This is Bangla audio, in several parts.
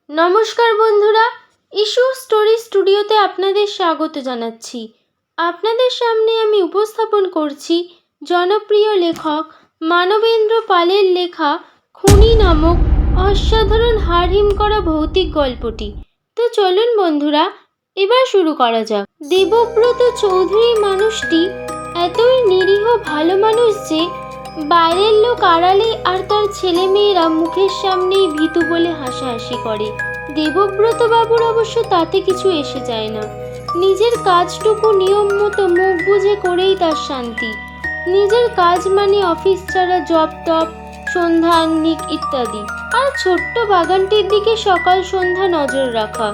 নমস্কার বন্ধুরা, ইস্যু স্টোরি স্টুডিওতে আপনাদের স্বাগত জানাচ্ছি। আপনাদের সামনে আমি উপস্থাপন করছি জনপ্রিয় লেখক মানবেন্দ্র পালের লেখা খুনি নামক অসাধারণ হাড়হিম করা ভৌতিক গল্পটি। তো চলুন বন্ধুরা, এবার শুরু করা যাক। দেবব্রত চৌধুরী মানুষটি এতই নিরীহ ভালো মানুষ যে বাইরের লোক আড়ালে আর তার ছেলে মেয়েরা মুখের সামনেই ভীতু বলে হাসাহাসি করে। দেবব্রত বাবুর অবশ্য তাতে কিছু এসে যায় না। নিজের কাজটুকু নিয়ম মতো মুখ বুঝে করেই তার শান্তি। নিজের কাজ মানে অফিস ছাড়া জব টপ, সন্ধ্যা আহ্নিক ইত্যাদি, আর ছোট্ট বাগানটির দিকে সকাল সন্ধ্যা নজর রাখা।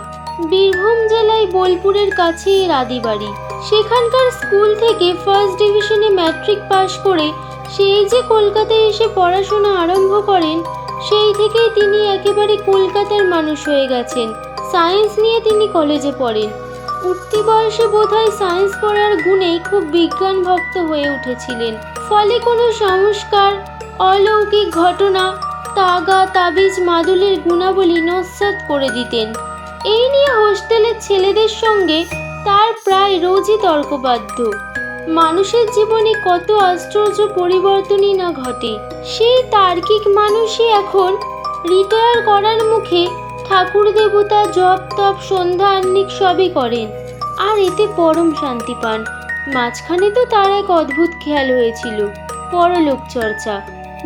বীরভূম জেলায় বোলপুরের কাছে এর আদিবাড়ি। সেখানকার স্কুল থেকে ফার্স্ট ডিভিশনে ম্যাট্রিক পাশ করে সেই যে কলকাতায় এসে পড়াশোনা আরম্ভ করেন, সেই থেকেই তিনি একেবারে কলকাতার মানুষ হয়ে গেছেন। সায়েন্স নিয়ে তিনি কলেজে পড়েন। উঠতি বয়সে বোধহয় সায়েন্স পড়ার গুণেই খুব বিজ্ঞান ভক্ত হয়ে উঠেছিলেন। ফলে কোনো সংস্কার, অলৌকিক ঘটনা, তাগা তাবিজ মাদুলের গুণাবলী নস্যাৎ করে দিতেন। এই নিয়ে হোস্টেলের ছেলেদের সঙ্গে তার প্রায় রোজই তর্কবাধ্য। মানুষের জীবনে কত আশ্চর্য পরিবর্তনই না ঘটে। সেই তার্কিক মানুষই এখন রিটায়ার করার মুখে ঠাকুর দেবতা, জপ তপ, সন্ধ্যা আহ্নিক সবই করেন, আর এতে পরম শান্তি পান। মাঝখানে তো তার এক অদ্ভুত খেয়াল হয়েছিল, পরলোক চর্চা।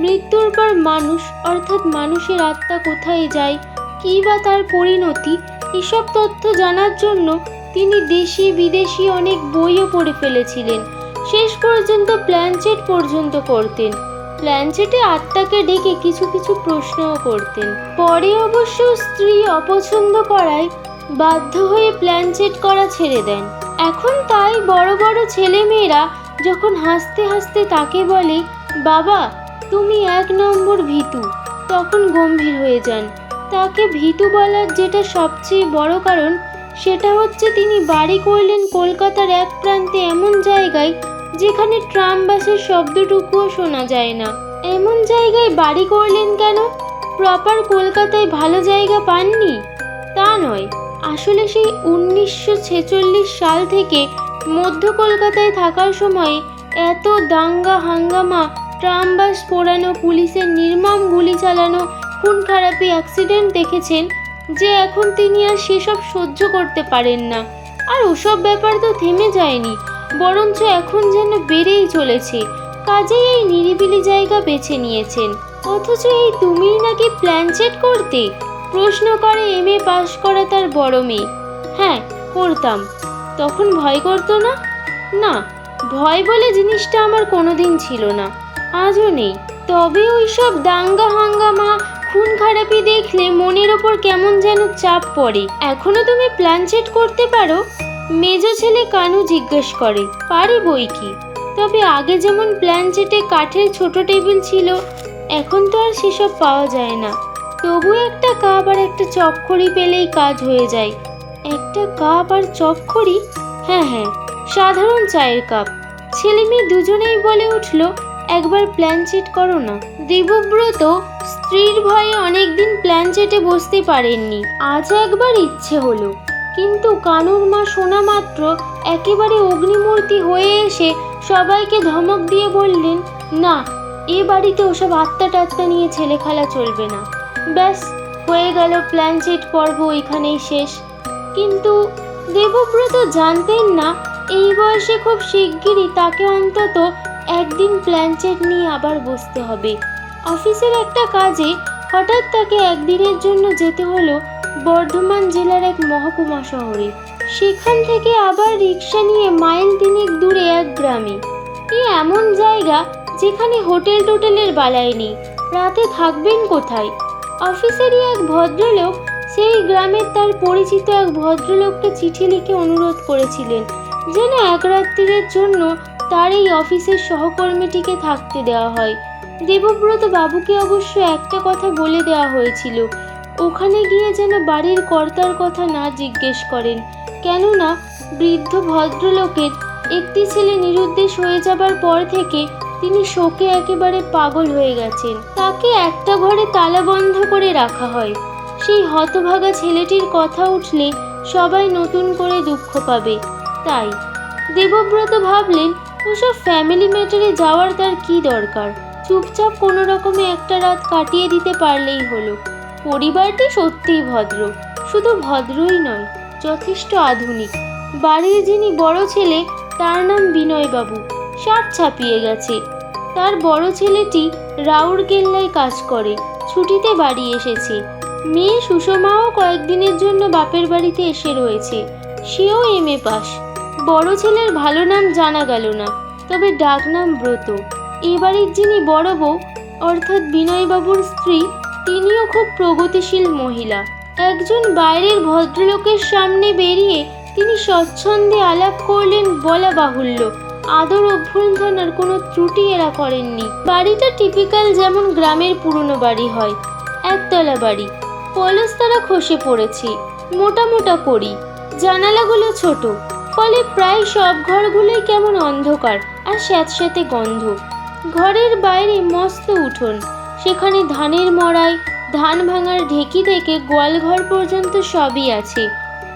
মৃত্যুর পর মানুষ অর্থাৎ মানুষের আত্মা কোথায় যায়, কী বা তার পরিণতি, এসব তথ্য জানার জন্য তিনি দেশি বিদেশি অনেক বইও পড়ে ফেলেছিলেন। শেষ পর্যন্ত প্ল্যানচেট পর্যন্ত করতেন। প্ল্যানচেটে আত্মাকে ডেকে কিছু কিছু প্রশ্নও করতেন। পরে অবশ্য স্ত্রী অপছন্দ করায় বাধ্য হয়ে প্ল্যানচেট করা ছেড়ে দেন। এখন তাই বড় বড় ছেলে মেয়েরা যখন হাসতে হাসতে তাকে বলে, বাবা তুমি 1 নম্বর ভীতু, তখন গম্ভীর হয়ে যান। তাকে ভীতু বলার যেটা সবচেয়ে বড় কারণ, সেটা হচ্ছে তিনি বাড়ি করলেন কলকাতার এক প্রান্তে, এমন জায়গায় যেখানে ট্রাম বাসের শব্দটুকুও শোনা যায় না। এমন জায়গায় বাড়ি করলেন কেন? প্রপার কলকাতায় ভালো জায়গা পাননি? তা নয়, আসলে সেই 1946 সাল থেকে মধ্য কলকাতায় থাকার সময় এত দাঙ্গা হাঙ্গামা, ট্রাম বাস পোড়ানো, পুলিশের নির্মম গুলি চালানো, খুন খারাপি, অ্যাক্সিডেন্ট দেখেছেন যে এখন তিনি আর সেসব সহ্য করতে পারেন না। আর ওসব ব্যাপার তো থেমে যায়নি, বরঞ্চ এখন যেন বেড়েই চলেছে। কাজেই এই নিরিবিলি জায়গা বেছে নিয়েছেন। অথচ এই তুমিই নাকি প্ল্যানচেট করতে, প্রশ্ন করে MA পাশ করা তার বড় মেয়ে। হ্যাঁ করতাম। তখন ভয় করতো না? না, ভয় বলে জিনিসটা আমার কোনোদিন ছিল না, আজও নেই। তবে ওইসব দাঙ্গা হাঙ্গামা, খুন খারাপি দেখলে মনের ওপর কেমন যেন চাপ পড়ে। এখনো তুমি প্ল্যানচেট করতে পারো? মেজো ছেলে কানু জিজ্ঞেস করে। পারি বই কি, তবে আগে যেমন প্ল্যানচেটে কাঠের ছোট টেবিল ছিল, এখন তো আর সেসব পাওয়া যায় না। তবু একটা কাপ আর একটা চকখড়ি পেলেই কাজ হয়ে যায়। একটা কাপ আর চকখড়ি? হ্যাঁ হ্যাঁ, সাধারণ চায়ের কাপ। ছেলে মেয়ে দুজনেই বলে উঠল, একবার প্ল্যানচেট করো না। দেবব্রত স্ত্রীর ভয়ে অনেকদিন প্ল্যানচেটে বসতে পারেননি। আজ একবার ইচ্ছে হলো, কিন্তু কানুর মা শোনা মাত্র একেবারে অগ্নিমূর্তি হয়ে এসে সবাইকে ধমক দিয়ে বললেন, না, এ বাড়িতে ওসব আত্মা টাত্মা নিয়ে ছেলেখেলা চলবে না। ব্যাস হয়ে গেল, প্ল্যানচেট পর্ব ওইখানেই শেষ। কিন্তু দেবব্রত জানতেন না এই বয়সে খুব শিগগিরই তাকে অন্তত একদিন প্ল্যানচেট নিয়ে আবার বসতে হবে। অফিসের একটা কাজে হঠাৎ তাকে একদিনের জন্য যেতে হলো বর্ধমান জেলার এক মহকুমা শহরে। সেখান থেকে আবার রিক্সা নিয়ে মাইল 3 দূরে এক গ্রামে। এমন জায়গা যেখানে হোটেল টোটেলের বালাই নেই। রাতে থাকবেন কোথায়? অফিসেরই এক ভদ্রলোক সেই গ্রামের তার পরিচিত এক ভদ্রলোককে চিঠি লিখে অনুরোধ করেছিলেন যেন এক রাত্রির জন্য তার এই অফিসের সহকর্মীটিকে থাকতে দেওয়া হয়। দেবব্রত বাবুকে অবশ্য একটা কথা বলে দেওয়া হয়েছিল, ওখানে গিয়ে যেন বাড়ির কর্তার কথা না জিজ্ঞেস করেন, কেননা বৃদ্ধ ভদ্রলোকের একটি ছেলে নিরুদ্দেশ হয়ে যাবার পর থেকে তিনি শোকে একেবারে পাগল হয়ে গেছেন। তাকে একটা ঘরে তালা বন্ধ করে রাখা হয়। সেই হতভাগা ছেলেটির কথা উঠলে সবাই নতুন করে দুঃখ পাবে। তাই দেবব্রত ভাবলেন ওসব ফ্যামিলি ম্যাটারে যাওয়ার তার কি দরকার, চুপচাপ কোনো রকমে একটা রাত কাটিয়ে দিতে পারলেই হলো। পরিবারটি সত্যিই ভদ্র, শুধু ভদ্রই নয়, যথেষ্ট আধুনিক। বাড়ির যিনি বড় ছেলে তার নাম বিনয়বাবু, 60 ছাপিয়ে গেছে। তার বড় ছেলেটি রাউরকেল্লায় কাজ করে, ছুটিতে বাড়ি এসেছে। মেয়ে সুষমাও কয়েকদিনের জন্য বাপের বাড়িতে এসে রয়েছে, সেও MA পাস। বড় ছেলের ভালো নাম জানা গেল না, তবে ডাকনাম ব্রত। এ বাড়ির যিনি বড় বউ অর্থাৎ বিনয়বাবুর স্ত্রী, তিনিও খুব প্রগতিশীল মহিলা। একজন বাইরের ভদ্রলোকের সামনে বেরিয়ে তিনি স্বচ্ছন্দে আলাপ করলেন বলা বাহুল্য। আদর অভ্যর্থনার কোনো ত্রুটি এরা করেননি। বাড়িটা টিপিক্যাল যেমন গ্রামের পুরনো বাড়ি হয়, একতলা বাড়ি, পলস্তারা খসে পড়েছে, মোটা মোটা করি, জানালাগুলো ছোট, ফলে প্রায় সব ঘরগুলোই কেমন অন্ধকার আর স্যাঁতস্যাঁতে গন্ধ। ঘরের বাইরে মস্ত উঠোন, সেখানে ধানের মড়াই, ধান ভাঙার ঢেকি থেকে গোয়ালঘর পর্যন্ত সবই আছে।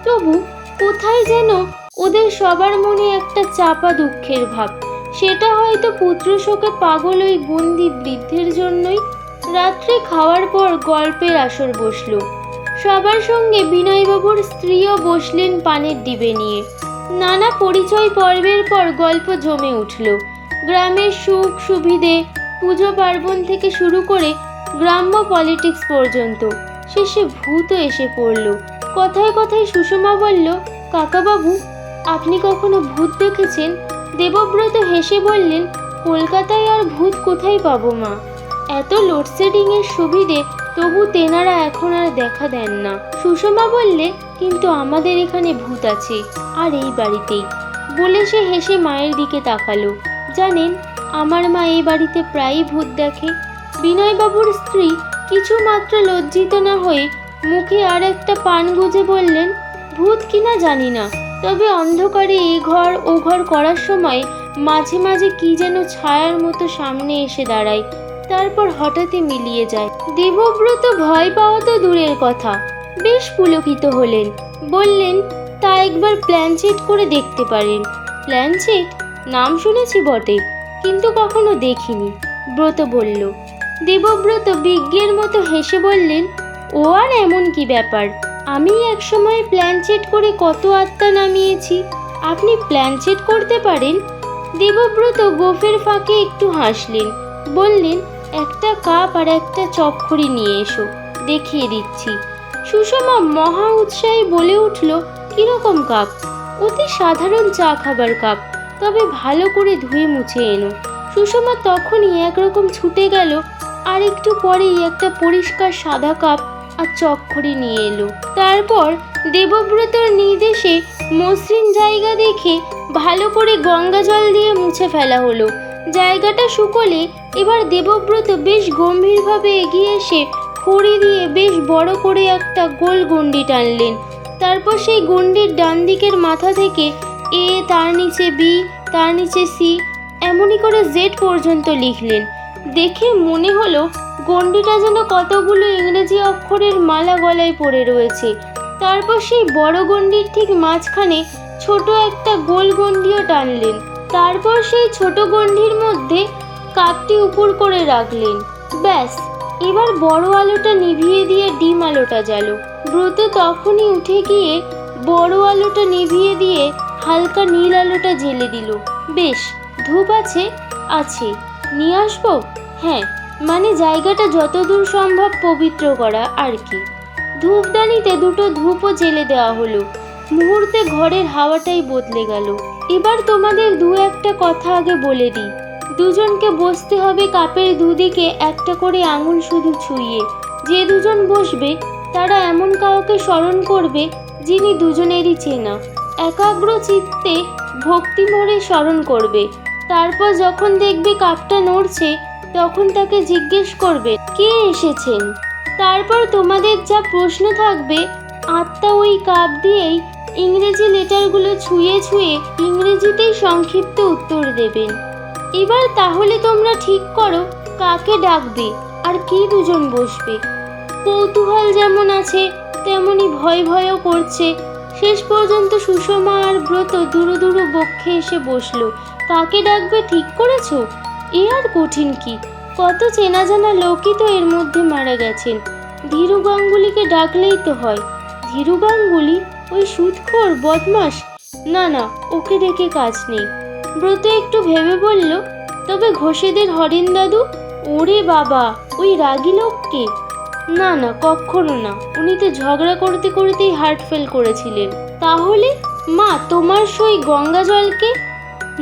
তবু কোথায় যেন ওদের সবার মনে একটা চাপা দুঃখের ভাব। সেটা হয়তো পুত্র শোকে পাগল ওই বন্দি বৃদ্ধের জন্যই। রাত্রে খাওয়ার পর গল্পের আসর বসল। সবার সঙ্গে বিনয়বাবুর স্ত্রীও বসলেন পানের ডিবে নিয়ে। নানা পরিচয় পর্বের পর গল্প জমে উঠল। গ্রামের সুখ সুবিধে, পুজো পার্বণ থেকে শুরু করে গ্রাম্য পলিটিক্স পর্যন্ত। শেষে ভূতও এসে পড়ল। কথায় কথায় সুষমা বলল, কাকাবাবু, আপনি কখনো ভূত দেখেছেন? দেবব্রত হেসে বললেন, কলকাতায় আর ভূত কোথায় পাবো মা, এত লোডশেডিংয়ের সুবিধে, তবু তেনারা এখন আর দেখা দেন না। সুষমা বললে, কিন্তু আমাদের এখানে ভূত আছে, আর এই বাড়িতেই। বলে সে হেসে মায়ের দিকে তাকালো। জানেন, আমার মা এই বাড়িতে প্রায়ই ভূত দেখে। বিনয়বাবুর স্ত্রী কিছু মাত্র লজ্জিত না হয়ে মুখে আর একটা পান গুজে বললেন, ভূত কিনা জানি না, তবে অন্ধকারে এ ঘর ও ঘর করার সময় মাঝে মাঝে কি যেন ছায়ার মতো সামনে এসে দাঁড়ায়, তারপর হঠাৎই মিলিয়ে যায়। দেবব্রত ভয় পাওয়া তো দূরের কথা, বেশ পুলকিত হলেন। বললেন, তা একবার প্ল্যানচেট করে দেখতে পারেন। প্ল্যানচেট? নাম শুনেছি বটে, কিন্তু কখনো দেখিনি, ব্রত বলল। দেবব্রত বিজ্ঞের মতো হেসে বললেন, ও আর এমন কি ব্যাপার, আমি একসময় প্ল্যানচেট করে কত আত্মা নামিয়েছি, আপনি প্ল্যানচেট করতে পারেন? দেবব্রত গোফের ফাঁকে একটু হাসলেন। বললেন, একটা কাপ আর একটা চক্খড়ি নিয়ে এসো, দেখিয়ে দিচ্ছি। সুষমা মহা উৎসাহে বলে উঠল, কিরকম কাপ? অতি সাধারণ চা খাবার কাপ, তবে ভালো করে ধুয়ে মুছে এনো। সুষমা তখনই একরকম ছুটে গেল, আর একটু পরেই একটা পরিষ্কার সাদা কাপ আর চক্খড়ি নিয়ে এলো। তারপর দেবব্রতর নির্দেশে মসৃণ জায়গা দেখে ভালো করে গঙ্গা জল দিয়ে মুছে ফেলা হলো। জায়গাটা শুকোলে এবার দেবব্রত বেশ গম্ভীরভাবে এগিয়ে এসে খড়ি দিয়ে বেশ বড় করে একটা গোল গণ্ডি টানলেন। তারপর সেই গণ্ডির ডান দিকের মাথা থেকে A, তার নিচে B, তার নিচে C, এমনই করে Z পর্যন্ত লিখলেন। দেখে মনে হলো গণ্ডিটা যেন কতগুলো ইংরেজি অক্ষরের মালা গলায় পড়ে রয়েছে। তারপর সেই বড় গণ্ডির ঠিক মাঝখানে ছোট একটা গোল গণ্ডিও টানলেন। তারপর সেই ছোট গণ্ডির মধ্যে কাপটি উপর করে রাখলেন। ব্যাস, এবার বড় আলোটা নিভিয়ে দিয়ে ডিম আলোটা জ্বালো। ব্রত তখনই উঠে গিয়ে বড় আলোটা নিভিয়ে দিয়ে হালকা নীল আলোটা জ্বেলে দিল। বেশ, ধূপ আছে? আছে। নিয়ে আসবো? হ্যাঁ, মানে জায়গাটা যতদূর সম্ভব পবিত্র করা আর কি। ধূপদানিতে দুটো ধূপও জ্বেলে দেওয়া হলো। মুহূর্তে ঘরের হাওয়াটাই বদলে গেল। এবার তোমাদের দু একটা কথা আগে বলে দিই। দুজনকে বসতে হবে কাপের দুদিকে একটা করে আঙুল শুধু ছুঁয়ে। যে দুজন বসবে তারা এমন কাউকে স্মরণ করবে যিনি দুজনেরই চেনা। একাগ্র চিত্তে ভক্তি ভরে স্মরণ করবে। তারপর যখন দেখবে কাপটা নড়ছে তখন তাকে জিজ্ঞেস করবে, কে এসেছেন? তারপর তোমাদের যা প্রশ্ন থাকবে আত্মা ওই কাপ দিয়েই ইংরেজি লেটারগুলো ছুঁয়ে ছুঁয়ে ইংরেজিতেই সংক্ষিপ্ত উত্তর দেবেন। এবার তাহলে তোমরা ঠিক করো কাকে ডাকবে আর কি দুজন বসবে। কৌতূহল যেমন আছে তেমনি ভয় ভয়ও করছে। শেষ পর্যন্ত সুষমা আর ব্রত দুরু দুরু বক্ষে এসে বসলো। কাকে ডাকবে ঠিক করেছো? এ আর কঠিন কি, কত চেনা জানা লোকই তো এর মধ্যে মারা গেছেন। ধীরু গাঙ্গুলিকে ডাকলেই তো হয়। ধীরু গাঙ্গুলি? ওই সুদখোর বদমাস? না না, ওকে ডেকে কাজ নেই। ব্রত একটু ভেবে বলল, তবে ঘোষেদের হরেন দাদু? ওরে বাবা, ওই রাগী লোককে? না না, কখনো না। উনি তো ঝগড়া করতে করতেই হার্ট ফেল করেছিলেন। তাহলে মা তোমার সই গঙ্গা জলকে?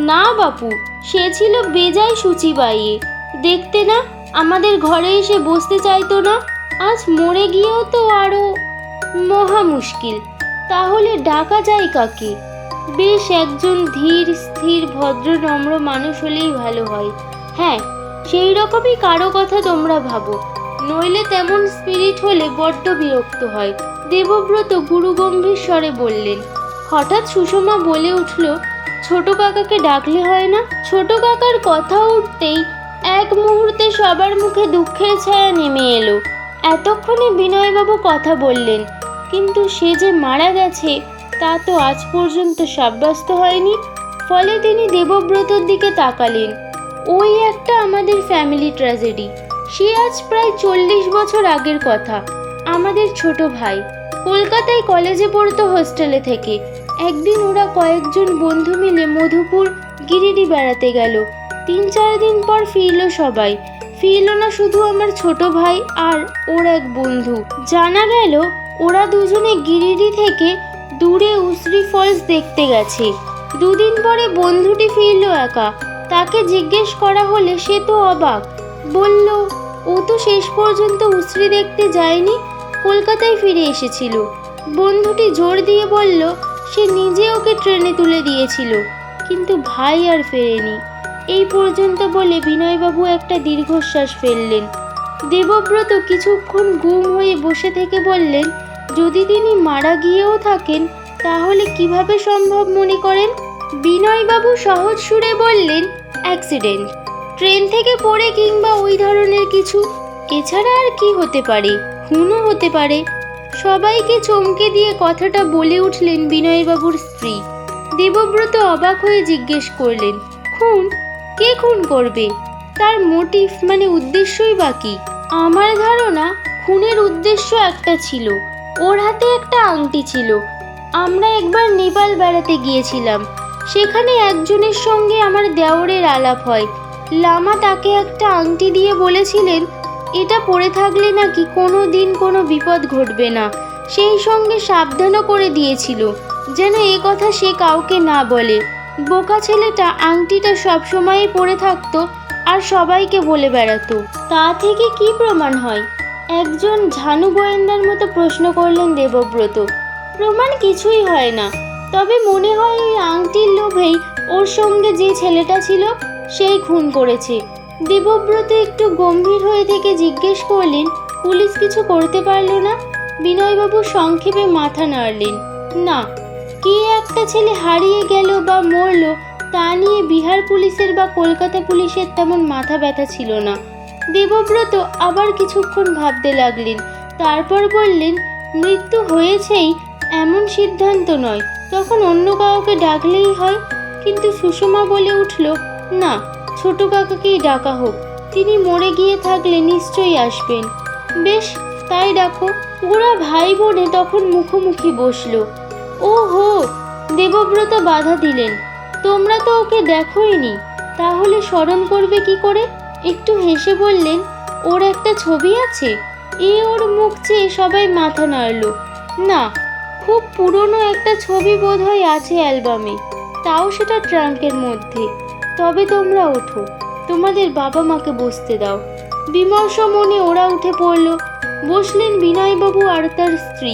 না বাপু, সে ছিল বেজায় শুচিবাইয়ে। দেখতে না, আমাদের ঘরে এসে বসতে চাইতো না। আজ মরে গিয়েও তো আরো মহা মুশকিল। তাহলে ডাকা যায় কাকে? বেশ একজন ধীর স্থির ভদ্র নম্র মানুষ হলেই ভালো হয়। হ্যাঁ, সেই রকমই কারো কথা তোমরা ভাবো, নইলে তেমন স্পিরিট হলে বড্ড বিরক্ত হয়। দেবব্রত গুরুগম্ভীর স্বরে বললেন। হঠাৎ সুষমা বলে উঠল, ছোট কাকাকে ডাকলে হয় না? ছোট কাকার কথা উঠতেই এক মুহূর্তে সবার মুখে দুঃখের ছায়া নেমে এলো। এতক্ষণে বিনয়বাবু কথা বললেন, কিন্তু সে যে মারা গেছে তা তো আজ পর্যন্ত সাব্যস্ত হয়নি। ফলে তিনি দেবব্রতর দিকে তাকালেন। ওই একটা আমাদের ফ্যামিলি ট্র্যাজেডি। সে আজ প্রায় 40 বছর আগের কথা। আমাদের ছোট ভাই কলকাতায় কলেজে পড়তো হোস্টেলে থেকে। একদিন ওরা কয়েকজন বন্ধু মিলে মধুপুর গিরিডি বেড়াতে গেল। 3-4 দিন পর ফিরল সবাই। ফিরল না শুধু আমার ছোট ভাই আর ওর এক বন্ধু, জানা গেল ওরা দুজনে গিরিডি থেকে দূরে উসরি ফলস দেখতে গেছে। 2 দিন পরে বন্ধুটি ফিরল একা। তাকে জিজ্ঞেস করা হলে সে তো অবাক। বলল ও তো শেষ পর্যন্ত উসরি দেখতে যায়নি, কলকাতায় ফিরে এসেছিল। বন্ধুটি জোর দিয়ে বলল সে নিজে ওকে ট্রেনে তুলে দিয়েছিল, কিন্তু ভাই আর ফেরেনি। এই পর্যন্ত বলে বিনয়বাবু একটা দীর্ঘশ্বাস ফেললেন। দেবব্রত কিছুক্ষণ গুম হয়ে বসে থেকে বললেন, যদি তিনি মারা গিয়েও থাকেন তাহলে কিভাবে সম্ভব মনে করেন? বিনয়বাবু সহজ সুরে বললেন, অ্যাক্সিডেন্ট, ট্রেন থেকে পড়ে কিংবা ওই ধরনের কিছু। এছাড়া আর কি হতে পারে? খুনও হতে পারে। সবাইকে চমকে দিয়ে কথাটা বলে উঠলেন বিনয়বাবুর স্ত্রী। দেবব্রত অবাক হয়ে জিজ্ঞেস করলেন, খুন? কে খুন করবে? তার মোটিভ মানে উদ্দেশ্যই বা কি? আমার ধারণা খুনের উদ্দেশ্য একটা ছিল। ওর হাতে একটা আংটি ছিল। আমরা একবার নেপাল বেড়াতে গিয়েছিলাম। সেখানে একজনের সঙ্গে আমার দেওরের আলাপ হয়। লামা তাকে একটা আংটি দিয়ে বলেছিলেন এটা পড়ে থাকলে নাকি কোনো দিন কোনো বিপদ ঘটবে না। সেই সঙ্গে সাবধানও করে দিয়েছিল যেন এ কথা সে কাউকে না বলে। বোকা ছেলেটা আংটিটা সবসময়ই পরে থাকতো আর সবাইকে বলে বেড়াতো। তা থেকে কি প্রমাণ হয়? একজন ঝানু গোয়েন্দার মতো প্রশ্ন করলেন দেবব্রত। প্রমাণ কিছুই হয় না, তবে মনে হয় ওই আংটির লোভেই ওর সঙ্গে যে ছেলেটা ছিল সেই খুন করেছে। দেবব্রত একটু গম্ভীর হয়ে থেকে জিজ্ঞেস করলেন, পুলিশ কিছু করতে পারল না? বিনয়বাবু সংক্ষেপে মাথা নাড়লেন, না। কে একটা ছেলে হারিয়ে গেল বা মরল তা নিয়ে বিহার পুলিশের বা কলকাতা পুলিশের তেমন মাথা ব্যথা ছিল না। দেবব্রত আবার কিছুক্ষণ ভাবতে লাগলেন, তারপর বললেন, মৃত্যু হয়েছেই এমন সিদ্ধান্ত নয়, তখন অন্য কাউকে ডাকলেই হয়। কিন্তু সুষমা বলে উঠল, না, ছোট কাকাকেই ডাকা হোক। তিনি মরে গিয়ে থাকলে নিশ্চয়ই আসবেন। বেশ, তাই ডাকো। ওরা ভাই বোনে তখন মুখোমুখি বসলো। ও হো, দেবব্রত বাধা দিলেন, তোমরা তো ওকে দেখোইনি, তাহলে স্মরণ করবে কি করে? একটু হেসে বললেন, ওর একটা ছবি আছে। ওর মুখ চেয়ে সবাই মাথা নাড়ল। না, খুব পুরনো একটা ছবি বোধহয় আছে অ্যালবামে, তাও সেটা ট্রাঙ্কের মধ্যে। তবে তোমরা ওঠো, তোমাদের বাবা মাকে বসতে দাও। বিমর্ষ মনে ওরা উঠে পড়ল। বসলেন বিনয়বাবু আর তার স্ত্রী।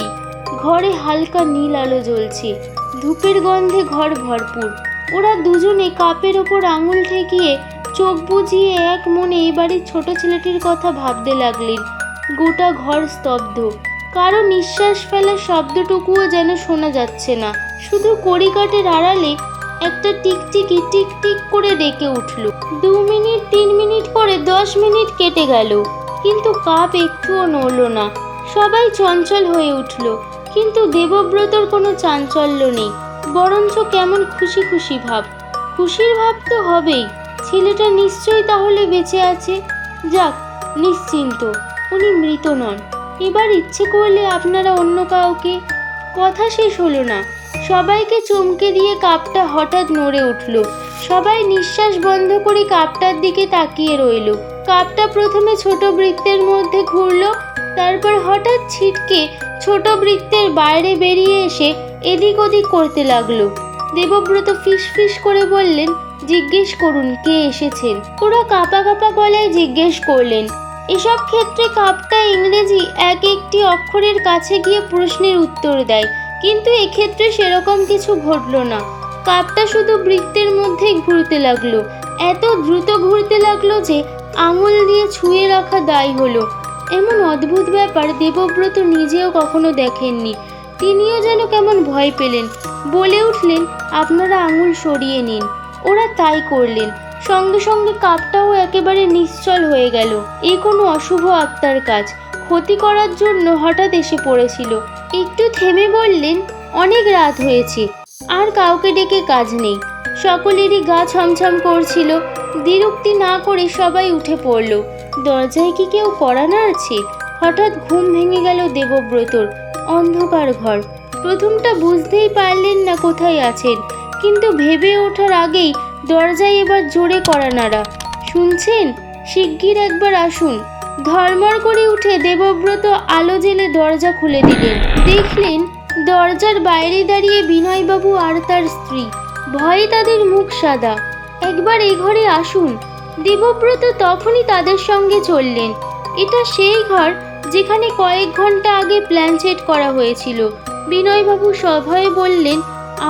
ঘরে হালকা নীল আলো জ্বলছে, ধূপের গন্ধে ঘর ভরপুর। ওরা দুজনে কাপের ওপর আঙুল ঠেকিয়ে চোখ বুজিয়ে এক মনে এবারে ছোট ছেলেটির কথা ভাবতে লাগলেন। গোটা ঘর স্তব্ধ, কারো নিঃশ্বাস ফেলার শব্দটুকুও যেন শোনা যাচ্ছে না। শুধু কড়িকাঠের আড়ালে একটা টিকটিকি টিক টিক করে ডেকে উঠল। 2 মিনিট 3 মিনিট করে 10 মিনিট কেটে গেল, কিন্তু কাপ একটুও নড়ল না। সবাই চঞ্চল হয়ে উঠল, কিন্তু দেবব্রতর কোনো চাঞ্চল্য নেই, বরঞ্চ কেমন খুশি খুশি ভাব। খুশির ভাব তো হবেই, ছেলেটা নিশ্চয়ই তাহলে বেঁচে আছে। যাক, নিশ্চিন্ত, উনি মৃত নন। এবার ইচ্ছে করলে আপনারা অন্য কাউকে। কথা শেষ হলো না, সবাইকে চমকে দিয়ে কাপটা হঠাৎ নড়ে উঠল। সবাই নিঃশ্বাস বন্ধ করে কাপটার দিকে তাকিয়ে রইল। কাপটা প্রথমে ছোট বৃত্তের মধ্যে ঘুরল, তারপর হঠাৎ ছিটকে ছোট বৃত্তের বাইরে বেরিয়ে এসে এদিক ওদিক করতে লাগলো। দেবব্রত ফিস ফিস করে বললেন, জিজ্ঞেস করুন কে এসেছেন। ওরা কাঁপা কাঁপা গলায় জিজ্ঞেস করলেন। এসব ক্ষেত্রে কাপটা ইংরেজি এক একটি অক্ষরের কাছে গিয়ে প্রশ্নের উত্তর দেয়, কিন্তু এক্ষেত্রে সেরকম কিছু ঘটল না। কাপটা শুধু বৃত্তের মধ্যেই ঘুরতে লাগলো, এত দ্রুত ঘুরতে লাগলো যে আঙুল দিয়ে ছুঁয়ে রাখা দায় হলো। এমন অদ্ভুত ব্যাপার দেবব্রত নিজেও কখনো দেখেননি। তিনিও যেন কেমন ভয় পেলেন, বলে উঠলেন, আপনারা আঙুল সরিয়ে নিন। ওরা তাই করলেন। সঙ্গে সঙ্গে কাপটাও একেবারে নিশ্চল হয়ে গেল। এ কোনো অশুভ আত্মার কাজ, ক্ষতি করার জন্য হঠাৎ এসে পড়েছিল। একটু থেমে বললেন, অনেক রাত হয়েছে, আর কাউকে ডেকে কাজ নেই। সকলেরই গা ছমছম করছিল। দ্বিরুক্তি না করে সবাই উঠে পড়ল। দরজায় কি কেউ কড়া নাড়ছে? হঠাৎ ঘুম ভেঙে গেল দেবব্রতর। অন্ধকার ঘর। প্রথমটা বুঝতেই পারলেন না কোথায় আছেন, কিন্তু ভেবে ওঠার আগেই দরজায় এবার জোরে কড়া নাড়া। শুনছেন? শিগগির একবার আসুন। ধর্মর করে উঠে দেবব্রত আলো জেলে দরজা খুলে দিলেন। দেখলেন দরজার বাইরে দাঁড়িয়ে বিনয়বাবু আর তার স্ত্রী। ভয়ে তাদের মুখ সাদা। একবার এই ঘরে আসুন। দেবব্রত তখনই তাদের সঙ্গে চললেন। এটা সেই ঘর যেখানে কয়েক ঘন্টা আগে প্ল্যানচেট করা হয়েছিল। বিনয়বাবু সভয়ে বললেন,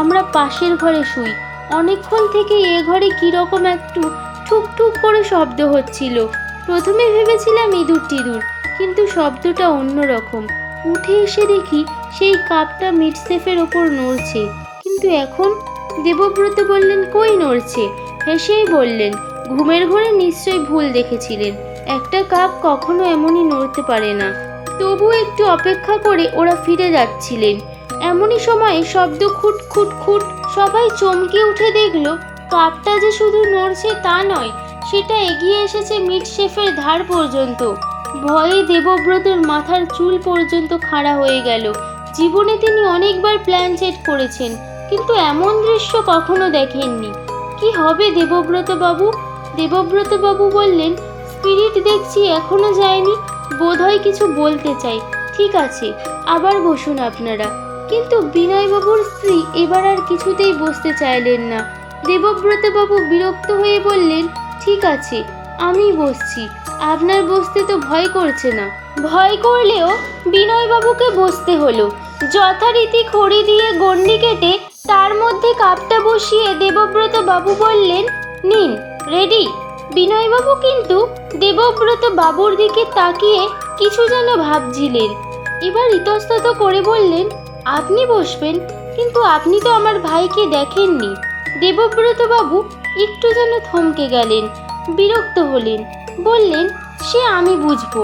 আমরা পাশের ঘরে শুই। অনেকক্ষণ থেকে এ ঘরে কীরকম একটু ঠুকঠুক করে শব্দ হচ্ছিল। প্রথমে ভেবেছিলাম ইঁদুর টিদুর, কিন্তু শব্দটা অন্যরকম। উঠে এসে দেখি সেই কাপটা মিটসেফের ওপর নড়ছে। কিন্তু এখন? দেবব্রত বললেন, কই নড়ছে? হেসেই বললেন, ঘুমের ঘরে নিশ্চয়ই ভুল দেখেছিলেন। একটা কাপ কখনো এমনই নড়তে পারে না। তবু একটু অপেক্ষা করে ওরা ফিরে যাচ্ছিলেন। এমনই সময়ে শব্দ খুট খুট খুট। সবাই চমকে উঠে দেখল কাপটা যে শুধু নড়ছে তা নয়, সেটা এগিয়ে এসেছে মিটশেফের ধার পর্যন্ত। ভয়ে দেবব্রতর মাথার চুল পর্যন্ত খাড়া হয়ে গেল। জীবনে তিনি অনেকবার প্ল্যানচেট করেছেন, কিন্তু এমন দৃশ্য কখনো দেখেননি। কি হবে দেবব্রত বাবু? দেবব্রত বাবু বললেন, স্পিরিট দেখছি এখনো যায়নি, বোধহয় কিছু বলতে চাই। ঠিক আছে, আবার বসুন আপনারা। কিন্তু বিনয়বাবুর স্ত্রী এবার আর কিছুতেই বসতে চাইলেন না। দেবব্রত বাবু বিরক্ত হয়ে বললেন, ঠিক আছে, আমি বসছি। আপনার বসতে তো ভয় করছে না? ভয় করলেও বিনয়বাবুকে বসতে হলো। যথারীতি খড়ি দিয়ে গণ্ডি কেটে তার মধ্যে কাপটা বসিয়ে দেবব্রত বাবু বললেন, নিন, রেডি? বিনয়বাবু কিন্তু দেবব্রত বাবুর দিকে তাকিয়ে কিছু যেন ভাবছিলেন। এবার ইতস্তত করে বললেন, আপনি বসবেন, কিন্তু আপনি তো আমার ভাইকে দেখেননি। দেবব্রত বাবু একটু যেন থমকে গেলেন, বিরক্ত হলেন, বললেন, সে আমি বুঝবো,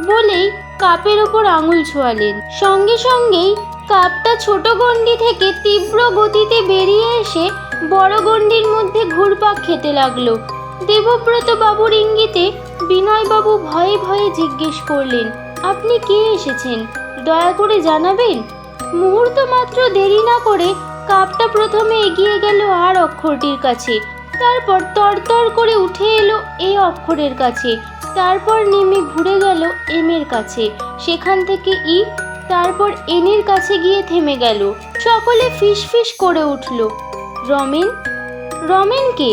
বলেই কাপের ওপর আঙুল ছোঁয়ালেন। সঙ্গে সঙ্গেই কাপটা ছোট গণ্ডি থেকে তীব্র গতিতে বেরিয়ে এসে বড় গণ্ডির মধ্যে ঘুরপাক খেতে লাগলো। দেবব্রত বাবুর ইঙ্গিতে বিনয়বাবু ভয়ে ভয়ে জিজ্ঞেস করলেন, আপনি কে এসেছেন? দয়া করে জানাবেন। মুহূর্ত মাত্র দেরি না করে কাপটা প্রথমে এগিয়ে গেল আর অক্ষরটির কাছে, তারপর তরতর করে উঠে এলো এ অক্ষরের কাছে, তারপর নেমে ঘুরে গেল এম এর কাছে, সেখান থেকে ই, তারপর এন এর কাছে গিয়ে থেমে গেল। সকলে ফিস ফিস করে উঠল, রমেন? রমেন কে?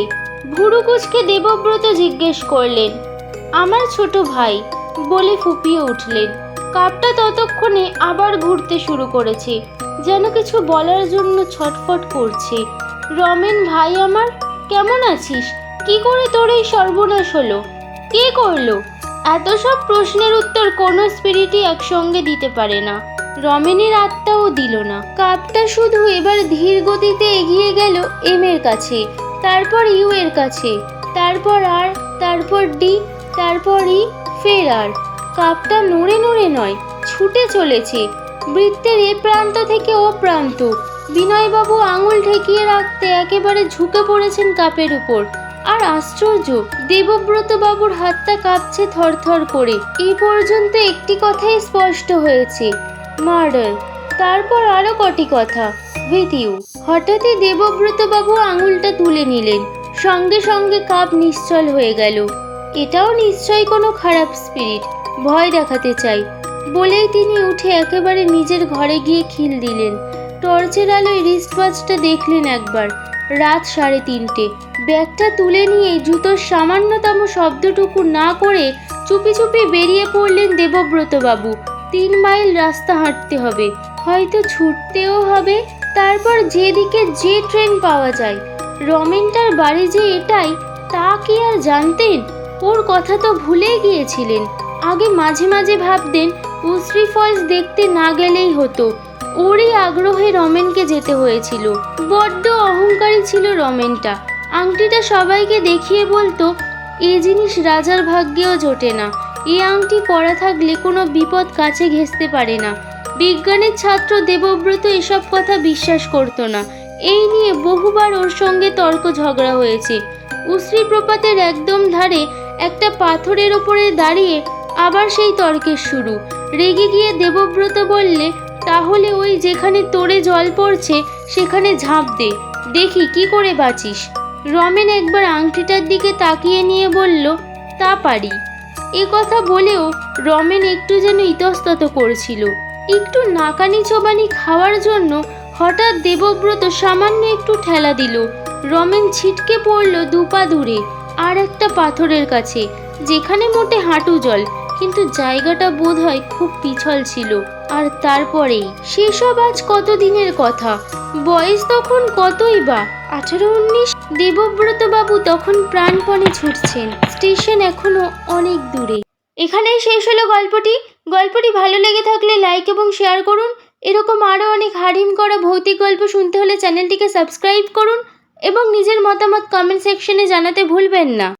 ভুরু কুঁচকে দেবব্রত জিজ্ঞেস করলেন। আমার ছোট ভাই, বলে ফুপিয়ে উঠলেন। কাপটা ততক্ষণে আবার ঘুরতে শুরু করেছে, যেন কিছু বলার জন্য ছটফট করছে। রমেন ভাই আমার, কেমন আছিস? কি করে তোর এই সর্বনাশ হলো? কে করলো? এত সব প্রশ্নের উত্তর কোনো স্পিরিটই একসঙ্গে দিতে পারে না। রমেনের আত্মাও দিল না। কাপটা শুধু এবার ধীর গতিতে এগিয়ে গেল এম এর কাছে, তারপর ইউ এর কাছে, তারপর আর, তারপর ডি, তারপর ই, ফের আর। কাপটা নড়ে নড়ে নয়, ছুটে চলেছে বৃত্তের এ প্রান্ত থেকে ও প্রান্ত। বিনয়বাবু আঙুল ঠেকিয়ে রাখতে একেবারে ঝুঁকে পড়েছেন কাপের উপর। আর আশ্চর্য, দেবব্রত বাবুর হাতটা কাঁপছে থরথর করে। এই পর্যন্ত একটি কথাই স্পষ্ট হয়েছে, মার্ডার। তারপর আরো কটি কথা, উইথ ইউ। হঠাৎই দেবব্রত বাবু আঙুলটা তুলে নিলেন, সঙ্গে সঙ্গে কাপ নিশ্চল হয়ে গেল। এটাও নিশ্চয়ই কোনো খারাপ স্পিরিট, ভয় দেখাতে চাই বলেই তিনি উঠে একেবারে নিজের ঘরে গিয়ে খিল দিলেন। টর্চের আলোয় রিস্টওয়াচটা দেখলেন একবার, রাত 3:30। ব্যাগটা তুলে নিয়ে জুতোর সামান্যতম শব্দটুকু না করে চুপি চুপি বেরিয়ে পড়লেন দেবব্রতবাবু। 3 মাইল রাস্তা হাঁটতে হবে, হয়তো ছুটতেও হবে। তারপর যেদিকে যে ট্রেন পাওয়া যায়। রমেনটার বাড়ি যে এটাই তা কি আর জানতেন? ওর কথা তো ভুলেই গিয়েছিলেন। আগে মাঝে মাঝে ভাবতেন উশ্রী ফলস দেখতে না গেলেই হতো। ওরই আগ্রহে রমেনকে যেতে হয়েছিল। বড্ড অহংকারী ছিল রমেনটা। আংটিটা সবাইকে দেখিয়ে বলতো, এই জিনিস রাজার ভাগ্যেও জোটে না, এই আংটি পরা থাকলে কোনো বিপদ কাছে ঘেঁষতে পারে না। বিজ্ঞানের ছাত্র দেবব্রত এসব কথা বিশ্বাস করতো না। এই নিয়ে বহুবার ওর সঙ্গে তর্ক ঝগড়া হয়েছে। উশ্রী প্রপাতের একদম ধারে একটা পাথরের ওপরে দাঁড়িয়ে আবার সেই তর্কের শুরু। রেগে গিয়ে দেবব্রত বললে, তাহলে ওই যেখানে তোরে জল পড়ছে সেখানে ঝাঁপ দে, দেখি কি করে বাঁচিস। রমেন একবার আংটিটার দিকে তাকিয়ে নিয়ে বলল, তা পারি। এ কথা বলেও রমেন একটু যেন ইতস্তত করছিল। একটু নাকানি চোবানি খাওয়ার জন্য হঠাৎ দেবব্রত সামান্য একটু ঠেলা দিল। রমেন ছিটকে পড়ল 2 পা দূরে আর একটা পাথরের কাছে, যেখানে মোটে হাঁটু জল, কিন্তু জায়গাটা বোধহয় খুব পিছল ছিল। আর তারপরেই সেসব আজ কতদিনের কথা, বয়স তখন কতই বা, 18-19। দেবব্রত বাবু তখন প্রাণপণে ছুটছেন, স্টেশন এখনো অনেক দূরে। এখানেই শেষ হলো গল্পটি। গল্পটি ভালো লেগে থাকলে লাইক এবং শেয়ার করুন। এরকম আরও অনেক হাড়হিম করা ভৌতিক গল্প শুনতে হলে চ্যানেলটিকে সাবস্ক্রাইব করুন এবং নিজের মতামত কমেন্ট সেকশনে জানাতে ভুলবেন না।